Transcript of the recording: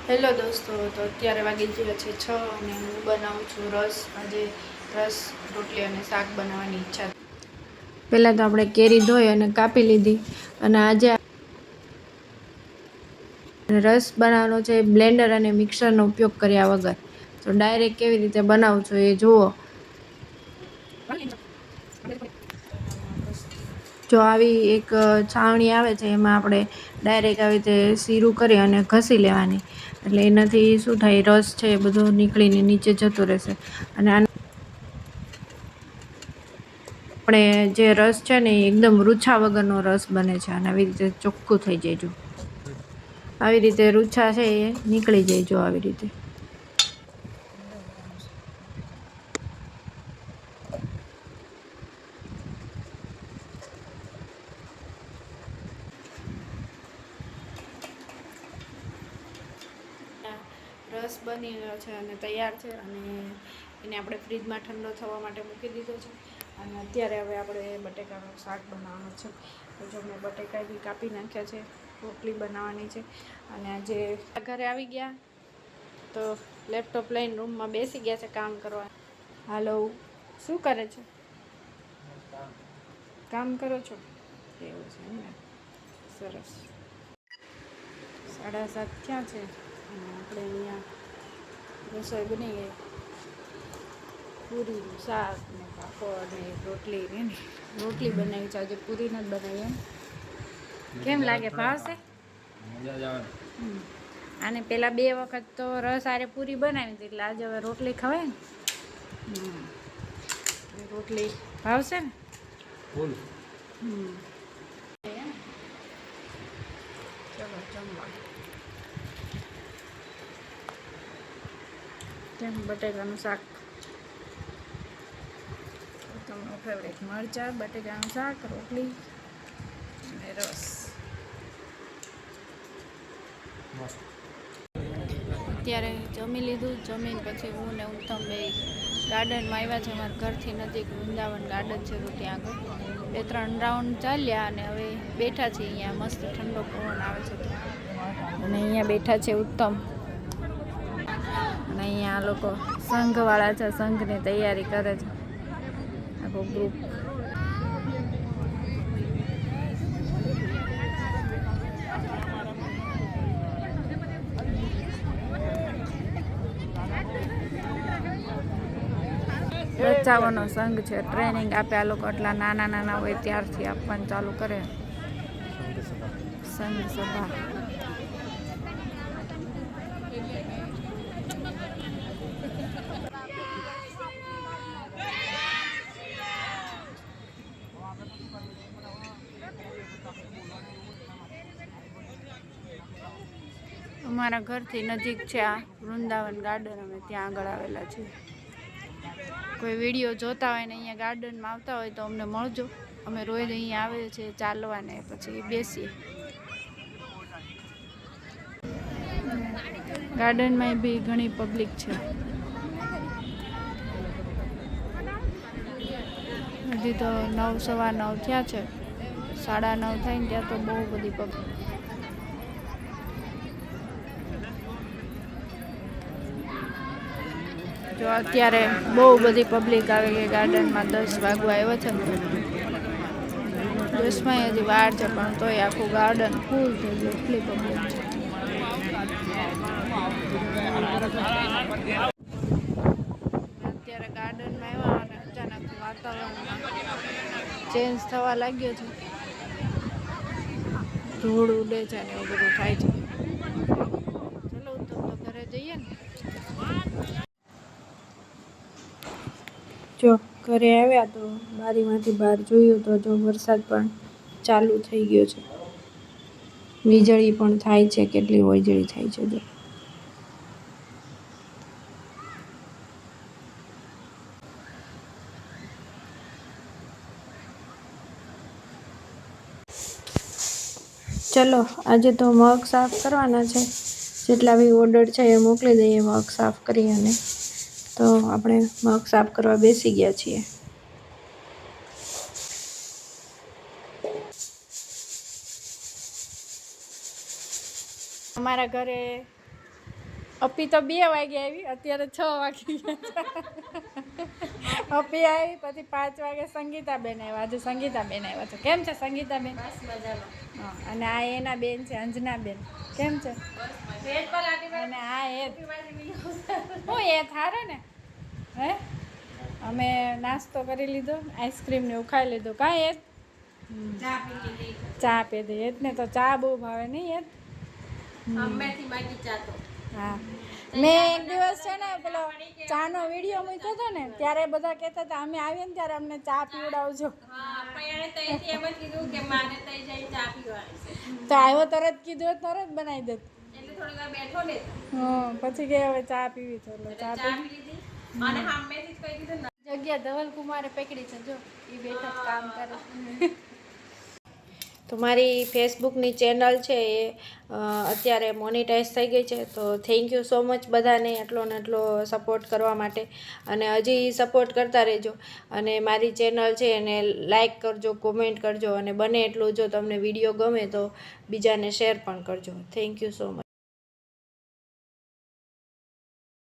Hello દોસ્તો, તો અત્યારે વાગી ગયા છે 6 અને હું બનાવું છું રસ. આજે રસ, રોટલી અને શાક બનાવવાની ઈચ્છા. પહેલાં તો આપણે કેરી ધોઈ અને કાપી લીધી. અને આજે રસ બનાવવાનો છે બ્લેન્ડર અને મિક્સરનો ઉપયોગ કર્યા વગર. તો ડાયરેક્ટ કેવી રીતે બનાવું છું એ જુઓ. જો આવી એક છાવણી આવે છે, એમાં આપણે ડાયરેક્ટ આવી રીતે સીરું કરી અને ઘસી લેવાની. એટલે એનાથી શું થાય, રસ છે એ બધો નીકળીને નીચે જતો રહેશે. અને આપણે જે રસ છે ને એ એકદમ રૂછા વગરનો રસ બને છે. અને આવી રીતે ચોખ્ખું થઈ જાય. જો આવી રીતે રૂછા છે એ નીકળી જાય. જો આવી રીતે રસ બની ગયો છે અને તૈયાર છે. અને એને આપણે ફ્રીજમાં ઠંડો થવા માટે મૂકી દીધો છે. અને અત્યારે હવે આપણે બટેકાનું શાક બનાવવાનું છે. તો જો મેં બટેકા બી કાપી નાખ્યા છે. રોટલી બનાવવાની છે. અને આજે ઘરે આવી ગયા તો લેપટોપ લઈને રૂમમાં બેસી ગયા છે કામ કરવા. હાલો, શું કરે છે? કામ કરો છો? એવું છે એમને, સરસ. 7:30 થયા છે અને આપણે અહીંયા રસોઈ બની ગઈ. પૂરીનું શાક ને પાપડ ને રોટલી ને રોટલી બનાવી છે. આજે પૂરી નથી બનાવી. એમ કેમ લાગે, ભાવશે? આને પેલા 2 વખત તો રસ આરે પૂરી બનાવી હતી, એટલે આજે હવે રોટલી ખવાય ને. રોટલી ભાવશે ને? ચલો જમવા. કેમ બટેકાનું શાક તમારું ફેવરેટ? મરચાં, બટેકાનું શાક, રોટલી અને રસ. અત્યારે જમી લીધું. જમીને પછી હું ને ઉત્તમ બે ગાર્ડનમાં આવ્યા છે. અમારા ઘરથી નજીક વૃંદાવન ગાર્ડન છે, તો ત્યાં આગળ 2-3 રાઉન્ડ ચાલ્યા અને હવે બેઠા છીએ. અહીંયા મસ્ત ઠંડો પવન આવે છે. અને અહીંયા બેઠા છે ઉત્તમ. અને અહીંયા આ લોકો સંઘવાળા છે, સંઘની તૈયારી કરે છે આખો ગ્રુપ. બચાવવાનો સંઘ છે. ટ્રેનિંગ આપે આ લોકો. એટલા નાના હોય ત્યારથી આપવાનું ચાલુ કરે. સંઘ સભા. અમારા ઘરથી નજીક છે આ વૃંદાવન ગાર્ડન. અમે ત્યાં આગળ આવેલા છીએ. કોઈ વિડીયો જોતા હોય ને અહીંયા ગાર્ડનમાં આવતા હોય તો અમને મળજો. અમે રોજ અહીંયા આવીએ છીએ ચાલવાને, પછી બેસીએ. ગાર્ડનમાં બી ઘણી પબ્લિક છે. હજી તો 9, 9:15 થયા છે. 9:30 થાય ને ત્યાં તો બહુ બધી પબ્લિક. જો અત્યારે બહુ બધી પબ્લિક આવી ગઈ ગાર્ડનમાં. 10 વાગવા આવ્યો છે. 10માં હજી વાર છે, પણ તોય આખું ગાર્ડન ફૂલ થઈ ગયું. એટલી પબ્લિક છે. અત્યારે ગાર્ડનમાં આવ્યા અને અચાનક વાતાવરણ ચેન્જ થવા લાગ્યો છે. ધૂળ ઉડે છે ને એવું બધું થાય છે. ચલો તો ઘરે જઈએ ને. જો ઘરે આવ્યા તો બારીમાંથી બહાર જોયું તો જો વરસાદ પણ ચાલુ થઈ ગયો છે. વીજળી પણ થાય છે. કેટલી વીજળી થાય છે જો. ચલો આજે તો મગ સાફ કરવાના છે. જેટલા બી ઓર્ડર છે એ મોકલી દઈએ મગ સાફ કરી. અને તો આપણે મગ સાફ કરવા બેસી ગયા છીએ. અમારા ઘરે અપી તો 2 વાગે આવી, અત્યારે 6 વાગી ગયા. અપી આવી પછી 5 વાગે સંગીતાબેન આવ્યા. આજે સંગીતાબેન આવ્યા છે. કેમ છે સંગીતાબેન? હા, અને આ એના બેન છે અંજનાબેન. કેમ છે? અને આ એ હું એ થારે ને હે અમે નાસ્તો કરી લીધો, આઈસ્ક્રીમ ને એવું ખાઈ લીધું. કાંઈ ચા પી દે ને, તો ચા બહુ ભાવે નહીં હા. મેં એક દિવસ છે ને પેલો ચાનો વિડીયો મૂક્યો હતો ને, ત્યારે બધા કહેતા હતા અમે આવીએ ને ત્યારે અમને ચા પીવડાવજો. તો આવ્યો તરત કીધું, તરત બનાવી દેત. પછી કે હવે ચા પીવી તો ચા પી. જગ્યા ધવલકુમારે પકડી છે, જો એ બેઠા કામ કરે. તો મારી ફેસબુકની ચેનલ છે એ અત્યારે મોનિટાઈઝ થઈ ગઈ છે. તો થેન્ક યુ સો મચ બધાને એટલો ને એટલો સપોર્ટ કરવા માટે, અને હજી સપોર્ટ કરતા રહેજો. અને મારી ચેનલ છે એને લાઈક કરજો, કોમેન્ટ કરજો, અને બને એટલું જો તમને વિડીયો ગમે તો બીજાને શેર પણ કરજો. Thank you so much.